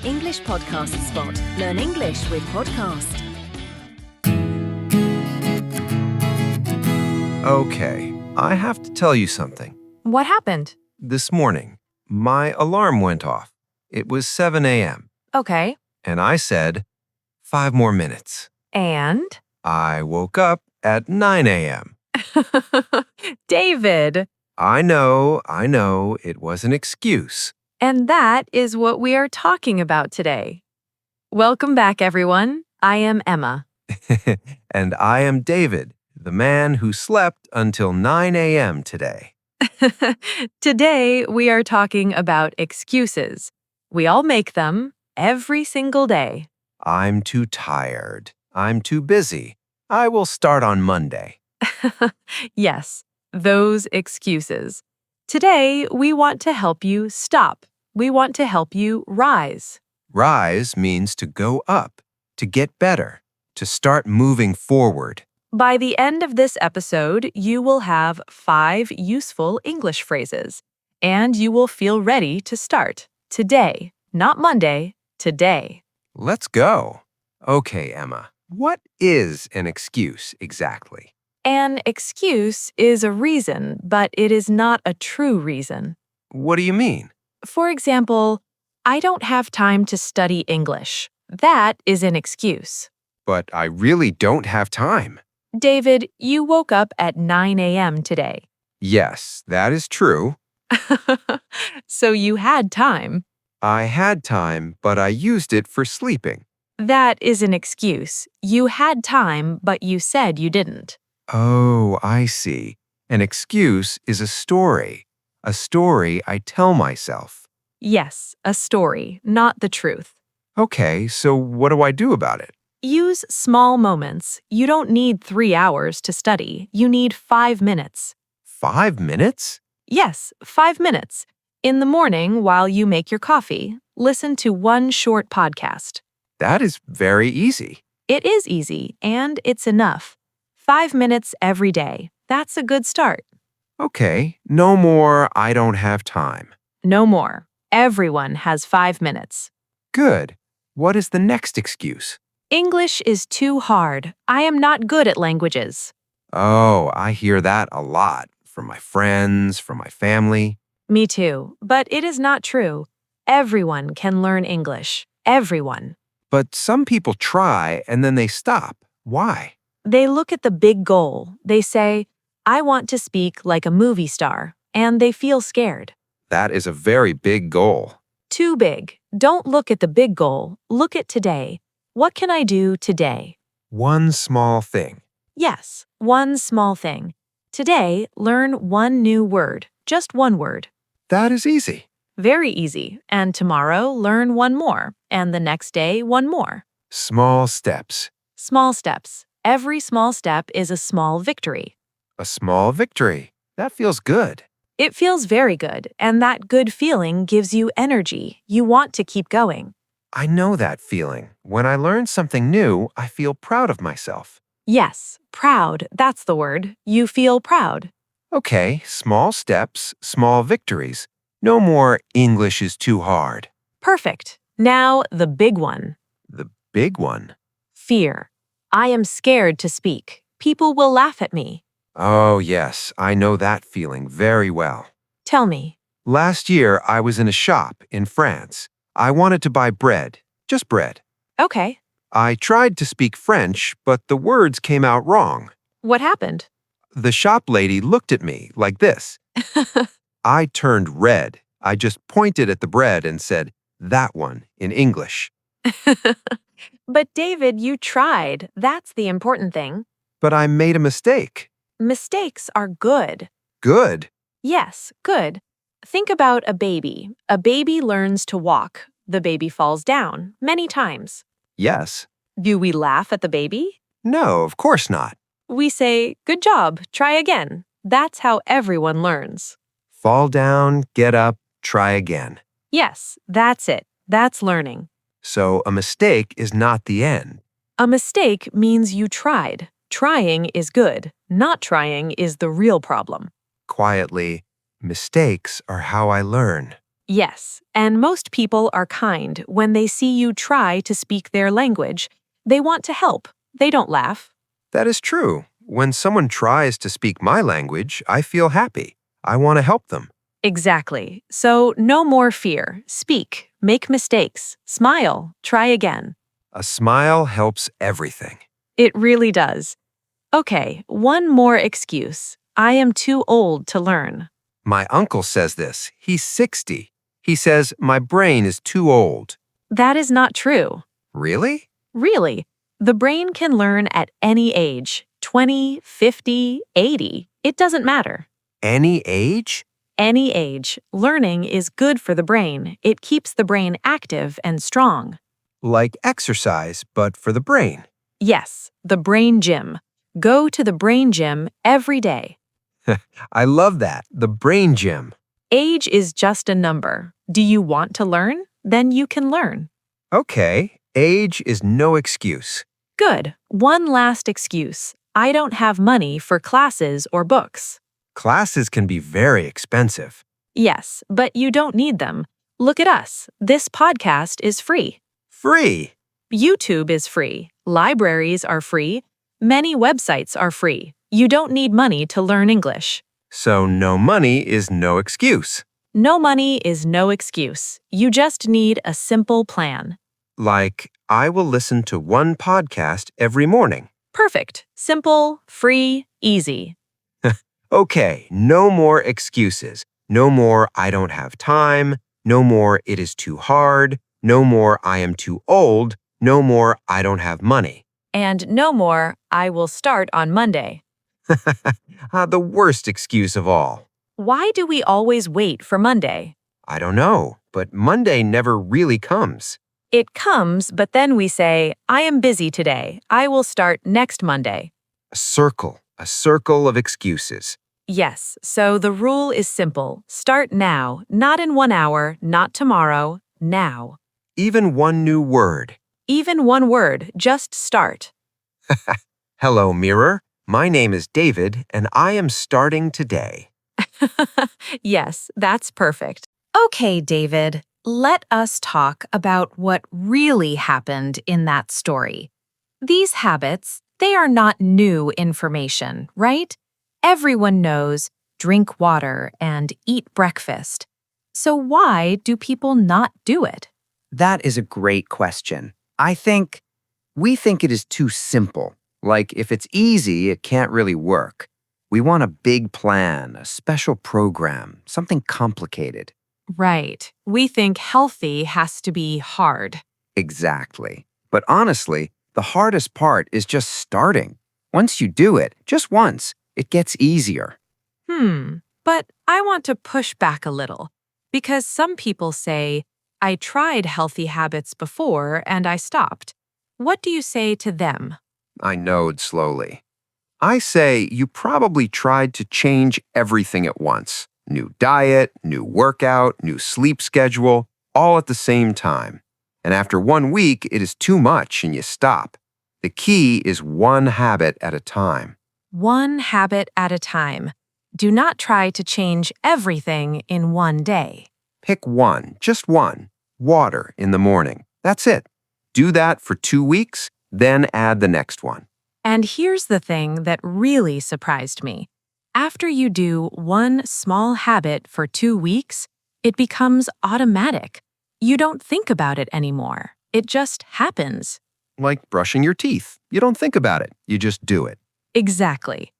English podcast spot. Learn English with podcast. Okay, I have to tell you something. What happened? This morning, my alarm went off. It was 7 a.m., Okay. and I said, 5 more minutes. And? I woke up at 9 a.m. David. I know, it was an excuse. And that is what we are talking about today. Welcome back, everyone. I am Emma. And I am David, the man who slept until 9 a.m. today. Today, we are talking about excuses. We all make them every single day. I'm too tired. I'm too busy. I will start on Monday. Yes, those excuses. Today, we want to help you stop. We want to help you rise. Rise means to go up, to get better, to start moving forward. By the end of this episode, you will have 5 useful English phrases, and you will feel ready to start today, not Monday, today. Let's go. Okay, Emma, what is an excuse exactly? An excuse is a reason, but it is not a true reason. What do you mean? For example, I don't have time to study English. That is an excuse. But I really don't have time. David, you woke up at 9 a.m. today. Yes, that is true. So you had time. I had time, but I used it for sleeping. That is an excuse. You had time, but you said you didn't. Oh, I see. An excuse is a story I tell myself. Yes, a story, not the truth. Okay, so what do I do about it? Use small moments. You don't need 3 hours to study. You need 5 minutes. 5 minutes? Yes, 5 minutes. In the morning, while you make your coffee, listen to one short podcast. That is very easy. It is easy, and it's enough. 5 minutes every day. That's a good start. Okay, no more I don't have time. No more. Everyone has 5 minutes. Good. What is the next excuse? English is too hard. I am not good at languages. Oh, I hear that a lot from my friends, from my family. Me too, but it is not true. Everyone can learn English. Everyone. But some people try and then they stop. Why? They look at the big goal. They say, I want to speak like a movie star, and they feel scared. That is a very big goal. Too big. Don't look at the big goal. Look at today. What can I do today? One small thing. Yes, one small thing. Today, learn one new word. Just one word. That is easy. Very easy. And tomorrow, learn one more. And the next day, one more. Small steps. Small steps. Every small step is a small victory. A small victory. That feels good. It feels very good, and that good feeling gives you energy. You want to keep going. I know that feeling. When I learn something new, I feel proud of myself. Yes, proud, that's the word. You feel proud. Okay, small steps, small victories. No more English is too hard. Perfect. Now, the big one. The big one. Fear. I am scared to speak. People will laugh at me. Oh, yes, I know that feeling very well. Tell me. Last year, I was in a shop in France. I wanted to buy bread, just bread. Okay. I tried to speak French, but the words came out wrong. What happened? The shop lady looked at me like this. I turned red. I just pointed at the bread and said, that one, in English. But David, you tried. That's the important thing. But I made a mistake. Mistakes are good. Good. Yes, good. Think about a baby. A baby learns to walk. The baby falls down many times. Yes. Do we laugh at the baby? No, of course not. We say, good job, try again. That's how everyone learns. Fall down, get up, try again. Yes, that's it. That's learning. So a mistake is not the end. A mistake means you tried. Trying is good. Not trying is the real problem. Quietly, mistakes are how I learn. Yes, and most people are kind when they see you try to speak their language. They want to help. They don't laugh. That is true. When someone tries to speak my language, I feel happy. I want to help them. Exactly. So no more fear. Speak, make mistakes, smile, try again. A smile helps everything. It really does. Okay, one more excuse. I am too old to learn. My uncle says this. He's 60. He says, my brain is too old. That is not true. Really? Really, the brain can learn at any age 20, 50, 80. It doesn't matter. Any age? Any age, learning is good for the brain. It keeps the brain active and strong. Like exercise, but for the brain. Yes, the brain gym. Go to the brain gym every day. I love that. The brain gym. Age is just a number. Do you want to learn? Then you can learn. Okay, age is no excuse. Good. One last excuse. I don't have money for classes or books. Classes can be very expensive. Yes, but you don't need them. Look at us. This podcast is free. Free. YouTube is free. Libraries are free. Many websites are free. You don't need money to learn English. So no money is no excuse. No money is no excuse. You just need a simple plan. Like, I will listen to one podcast every morning. Perfect. Simple, free, easy. Okay, no more excuses. No more I don't have time. No more it is too hard. No more I am too old. No more I don't have money. And no more, I will start on Monday. The worst excuse of all. Why do we always wait for Monday? I don't know, but Monday never really comes. It comes, but then we say, I am busy today. I will start next Monday. A circle of excuses. Yes, so the rule is simple. Start now, not in 1 hour, not tomorrow, now. Even one new word. Even one word, just start. Hello, mirror. My name is David, and I am starting today. Yes, that's perfect. Okay, David, let us talk about what really happened in that story. These habits, they are not new information, right? Everyone knows drink water and eat breakfast. So why do people not do it? That is a great question. We think it is too simple. Like if it's easy, it can't really work. We want a big plan, a special program, something complicated. Right. We think healthy has to be hard. Exactly. But honestly, the hardest part is just starting. Once you do it, just once, it gets easier. But I want to push back a little because some people say, I tried healthy habits before and I stopped. What do you say to them? I nod slowly. I say you probably tried to change everything at once. New diet, new workout, new sleep schedule, all at the same time. And after 1 week, it is too much and you stop. The key is one habit at a time. One habit at a time. Do not try to change everything in one day. Pick one, just one. Water in the morning. That's it. Do that for 2 weeks, then add the next one. And here's the thing that really surprised me. After you do one small habit for 2 weeks, it becomes automatic. You don't think about it anymore. It just happens. Like brushing your teeth. You don't think about it. You just do it. Exactly.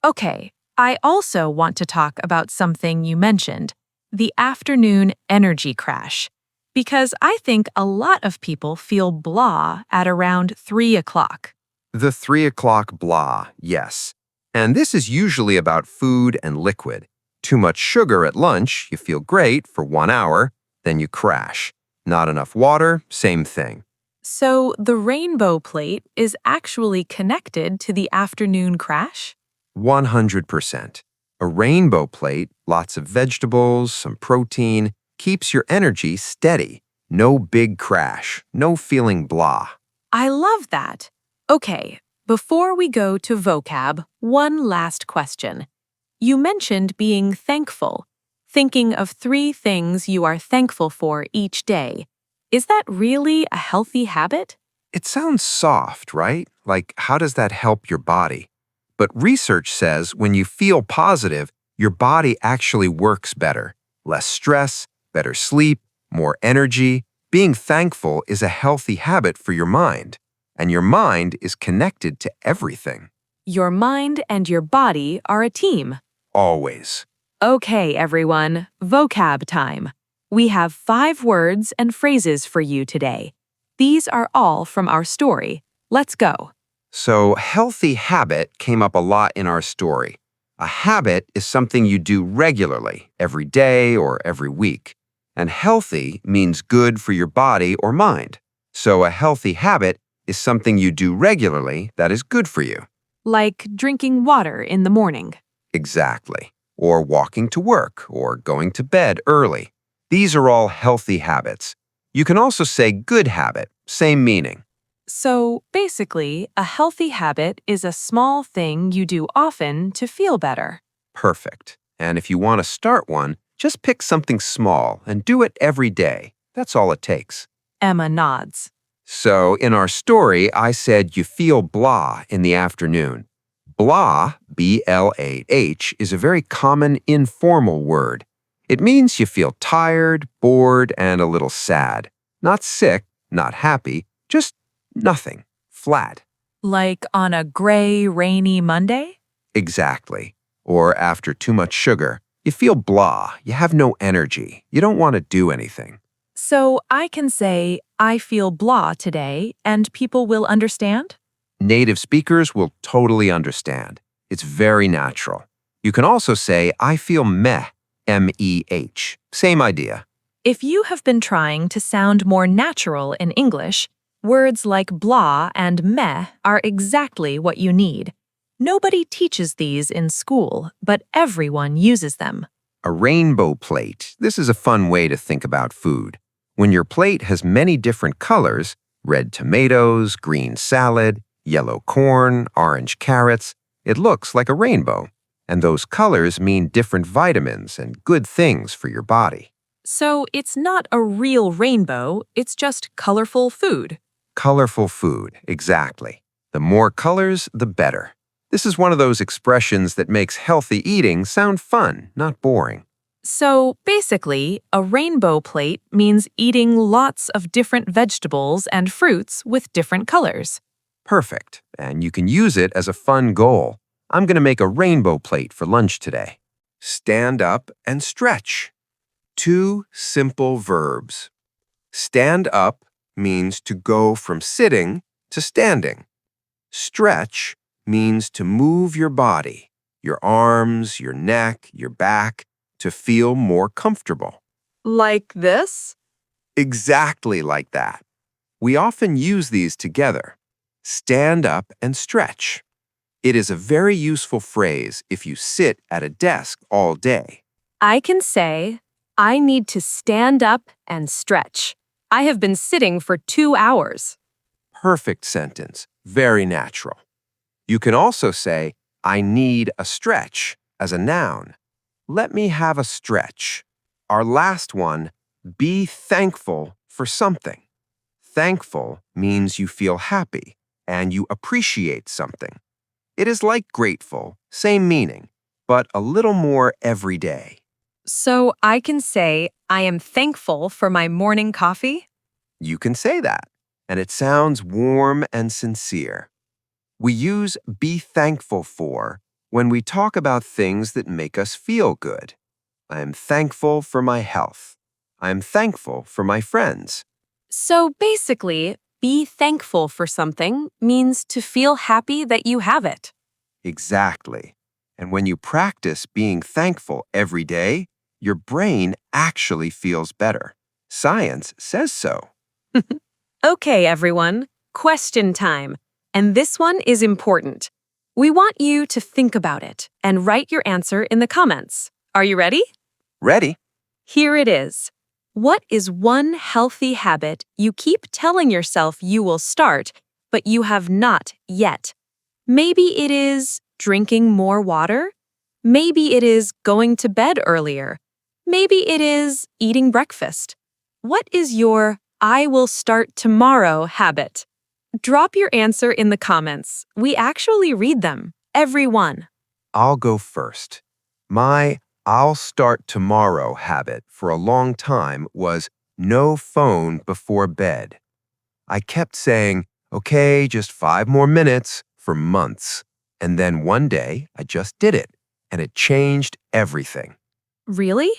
Okay, I also want to talk about something you mentioned, the afternoon energy crash. Because I think a lot of people feel blah at around 3 o'clock. The 3 o'clock blah, yes. And this is usually about food and liquid. Too much sugar at lunch, you feel great for 1 hour, then you crash. Not enough water, same thing. So the rainbow plate is actually connected to the afternoon crash? 100%. A rainbow plate, lots of vegetables, some protein, keeps your energy steady. No big crash, no feeling blah. I love that. Okay, before we go to vocab, one last question. You mentioned being thankful. thinking of 3 things you are thankful for each day. Is that really a healthy habit? It sounds soft, right? Like, how does that help your body? But research says when you feel positive, your body actually works better. Less stress, better sleep, more energy. Being thankful is a healthy habit for your mind, and your mind is connected to everything. Your mind and your body are a team. Always. Okay, everyone, vocab time. We have 5 words and phrases for you today. These are all from our story. Let's go. So, healthy habit came up a lot in our story. A habit is something you do regularly, every day or every week. And healthy means good for your body or mind. So, a healthy habit is something you do regularly that is good for you. Like drinking water in the morning. Exactly. Or walking to work or going to bed early. These are all healthy habits. You can also say good habit, same meaning. So, basically, a healthy habit is a small thing you do often to feel better. Perfect. And if you want to start one, just pick something small and do it every day. That's all it takes. Emma nods. So, in our story, I said you feel blah in the afternoon. Blah, B-L-A-H, is a very common informal word. It means you feel tired, bored, and a little sad. Not sick, not happy, just nothing. Flat. Like on a gray, rainy Monday? Exactly. Or after too much sugar. You feel blah. You have no energy. You don't want to do anything. So, I can say, I feel blah today, and people will understand? Native speakers will totally understand. It's very natural. You can also say, I feel meh, M-E-H. Same idea. If you have been trying to sound more natural in English, words like blah and meh are exactly what you need. Nobody teaches these in school, but everyone uses them. A rainbow plate. This is a fun way to think about food. When your plate has many different colors, red tomatoes, green salad, yellow corn, orange carrots, it looks like a rainbow. And those colors mean different vitamins and good things for your body. So, it's not a real rainbow, it's just colorful food. Colorful food, exactly. The more colors, the better. This is one of those expressions that makes healthy eating sound fun, not boring. So, basically, a rainbow plate means eating lots of different vegetables and fruits with different colors. Perfect, and you can use it as a fun goal. I'm going to make a rainbow plate for lunch today. Stand up and stretch. 2 simple verbs. Stand up means to go from sitting to standing. Stretch means to move your body, your arms, your neck, your back, to feel more comfortable. Like this? Exactly like that. We often use these together. Stand up and stretch. It is a very useful phrase if you sit at a desk all day. I can say, I need to stand up and stretch. I have been sitting for 2 hours. Perfect sentence. Very natural. You can also say, I need a stretch as a noun. Let me have a stretch. Our last one, be thankful for something. Thankful means you feel happy and you appreciate something. It is like grateful, same meaning, but a little more every day. So I can say, I am thankful for my morning coffee? You can say that, and it sounds warm and sincere. We use be thankful for when we talk about things that make us feel good. I am thankful for my health. I am thankful for my friends. So basically, be thankful for something means to feel happy that you have it. Exactly. And when you practice being thankful every day, your brain actually feels better. Science says so. Okay, everyone, question time. And this one is important. We want you to think about it and write your answer in the comments. Are you ready? Ready? Here it is. What is one healthy habit you keep telling yourself you will start, but you have not yet? Maybe it is drinking more water. Maybe it is going to bed earlier. Maybe it is eating breakfast. What is your I will start tomorrow habit? Drop your answer in the comments. We actually read them, every one. I'll go first. My I'll start tomorrow habit for a long time was no phone before bed. I kept saying, okay, just 5 more minutes for months. And then one day I just did it, and it changed everything. Really?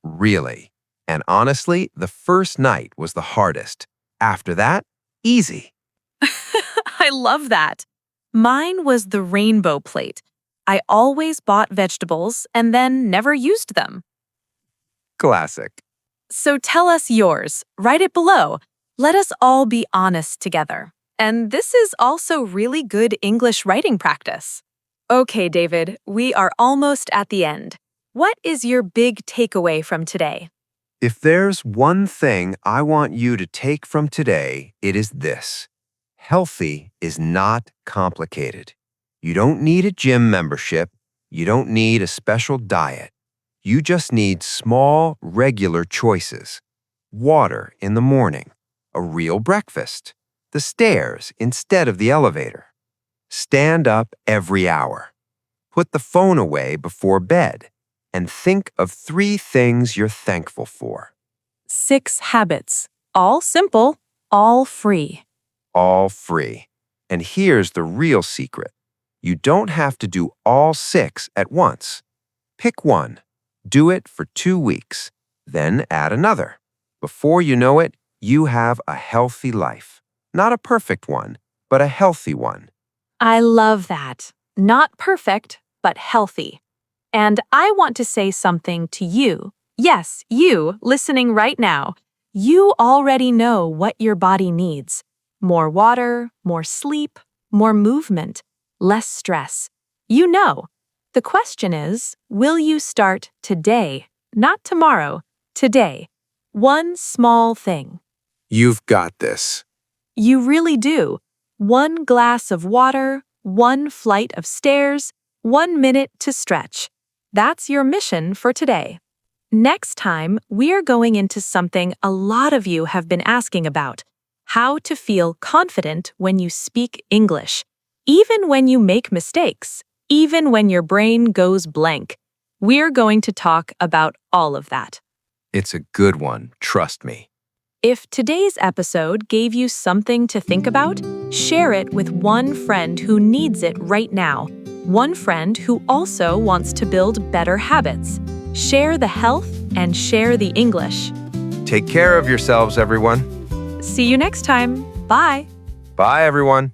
Really. And honestly, the first night was the hardest. After that, easy. I love that. Mine was the rainbow plate. I always bought vegetables and then never used them. Classic. So tell us yours. Write it below. Let us all be honest together. And this is also really good English writing practice. Okay, David, we are almost at the end. What is your big takeaway from today? If there's one thing I want you to take from today, it is this. Healthy is not complicated. You don't need a gym membership. You don't need a special diet. You just need small, regular choices. Water in the morning, a real breakfast, the stairs instead of the elevator. Stand up every hour. Put the phone away before bed. And think of 3 things you're thankful for. 6 habits. All simple, all free. All free. And here's the real secret. You don't have to do all 6 at once. Pick one. Do it for 2 weeks. Then add another. Before you know it, you have a healthy life. Not a perfect one, but a healthy one. I love that. Not perfect, but healthy. And I want to say something to you. Yes, you, listening right now. You already know what your body needs. More water, more sleep, more movement, less stress. You know. The question is, will you start today? Not tomorrow, today. One small thing. You've got this. You really do. 1 glass of water, 1 flight of stairs, 1 minute to stretch. That's your mission for today. Next time, we're going into something a lot of you have been asking about: how to feel confident when you speak English, even when you make mistakes, even when your brain goes blank. We're going to talk about all of that. It's a good one, trust me. If today's episode gave you something to think about, share it with one friend who needs it right now. One friend who also wants to build better habits. Share the health and share the English. Take care of yourselves, everyone. See you next time. Bye. Bye, everyone.